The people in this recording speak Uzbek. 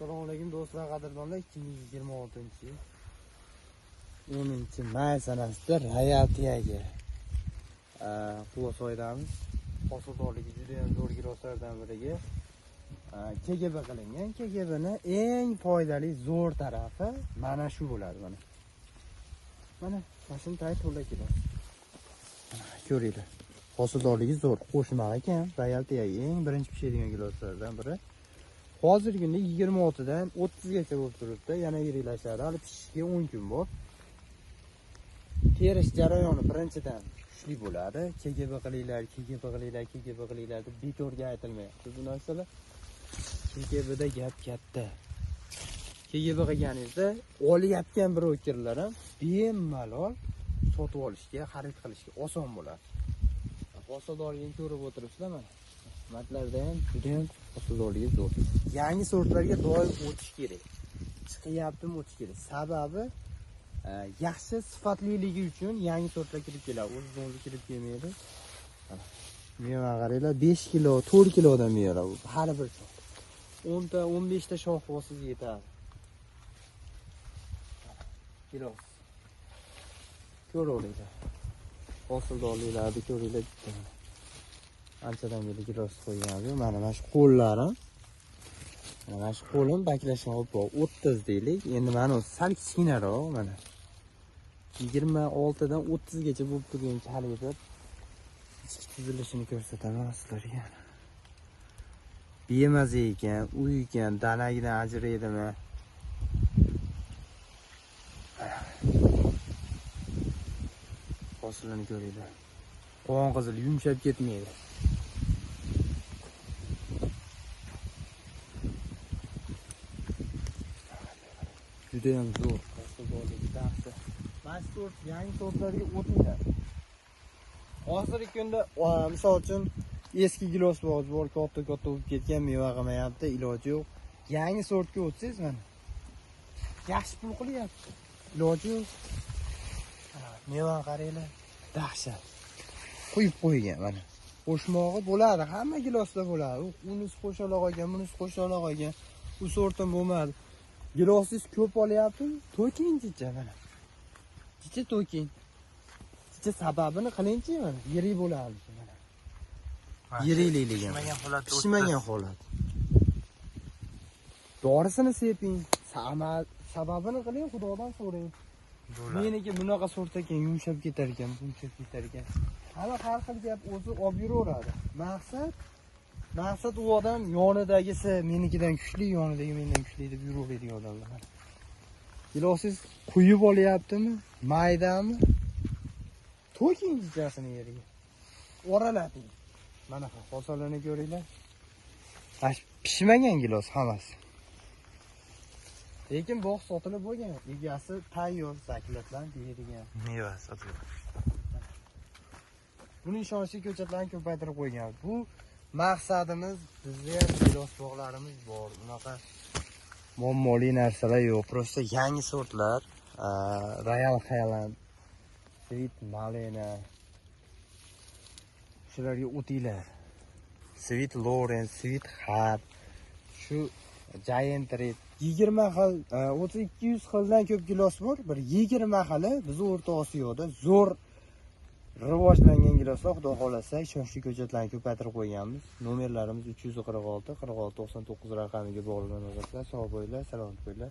Assalomu alaykum do'stlar, qadrdonlar. 2026-yil 10-may sanasida Royaltiyaga Quvasoydamiz. Hosildorligi juda ham zo'r giroslardan biriga KGB qilingan. KGBni eng foydali zo'r tarafi mana shu bo'ladi. Mana shunday to'la gilos. Ko'ringlar. Hosildorligi zo'r, qo'shma ekan. Royaltiyaga eng birinchi pishadigan giloslardan biri. Hozirgi kunda 26 dan 30 gacha bo'lib turibdi. Yana yirilashadi. Hali pishishga 10 kun bor. Terish jarayoni birinchidan kuchli bo'ladi. KGB qilinglar, KGB qilinglar, KGB qilinglar deb bekorga aytilmayapti. Bu narsalar KGBda gap katta. KGB qilganingizda olayotgan brokerlar ham bemalol sotib olishga, xarid qilishga oson bo'ladi. Hosildorligini ko'rib o'tiribsizlar mana. Matlarda ham juda ham hosildorligi zo'r. Yangi sortlarga doim o'tish kerak. Chiqyaptimi o'tish kerak. Sababi yaxshi sifatliligi uchun yangi sortlar kirib keladi. O'zi kirib kelmaydi. Meva qaranglar, 5 kilo, 4 kilodan meva bu. Har bir shox. 10 ta, 15 ta shox bo'lsa yetadi. Kilo. Ko'ringlar. Hosildorliklarni ko'ringlar. Anchadan beri gilos qo'yganmiz. Mana shu qo'llarim. Mana shu qo'lim baklashgan bor. 30 deylik. Endi mana sal kichkinaroq mana. 26 dan 30 gacha bo'lib turgan kalibr ichki tuzilishini ko'rsataman sizlarga. Bemaza ekan, uy ekan, danagidan ajraydimi? Hosilini ko'ringlar. Qovun qizil yumshab ketmaydi. Juda ham zo'r. Mana sort, yangi sortlarga o'tinglar. Hozirgi kunda misol uchun eski gilos bor, katta bo'lib ketgan, meva qilmayapti, iloji yo'q. Yangi sortga o'tsangiz mana. Yaxshi pul qilyapti. Iloji yo'q. Meva qaranglar, dahshat. Qo'yib qo'ygan mana. Qo'shmog'i bo'ladi, hamma gilosda bo'ladi. Unisi qo'shaloq olgan, bunisi qo'shaloq olgan. Bu sortim bo'lmadi. Gilosingiz ko'p olyaptimi? To'king chicha mana. Chicha to'king. Chicha sababini qilingchi mana. Yirik bo'ladi mana. Yirikligiga. Pishmagan holat. Dorisini seping. Sababini qiling, Xudodan so'rang. Meniki bunaqa sort ekan, yumshab ketar ekan, yumshab ketar ekan. Hamma har xil gap o'zi olib yuraveradi. Maqsad u odam yonidagisi menikidan kuchli, yonidagi mendan kuchli deb yuraveradigan odamlar. Gilosingiz quyib olyaptimi? Maydami? To'king jichasini yeriga. Oralating. Mana hosilini ko'ringlar. Pishmagan gilos hammasi. Lekin bog' sotilib bo'lgan. Egasi tayyor zaklatlar deydigan. Meva sotiladi. Buning ishonchli ko'chatlarni ko'paytirib qo'ygan. Bu maqsadimiz, bizda ham gilos bog'larimiz bor. Unaqa muammoli narsalar yo'q. Prosta yangi sortlar, Royal Highland, Sweet Malena. Shularga o'tinglar. Sweet Lawrence, Sweet Heart, shu Giant Red 20 xil, 3200 xildan ko'p gilos bor. Bir 20 xili biz O'rta Osiyoda zo'r rivojlangan giloslar, xudo xolasa, ishonchli ko'chatlarni ko'paytirib qo'yganmiz. Nomerlarimiz 346 46 99 raqamiga bog'lanib olasiz. Sog' bo'linglar, salomat bo'linglar.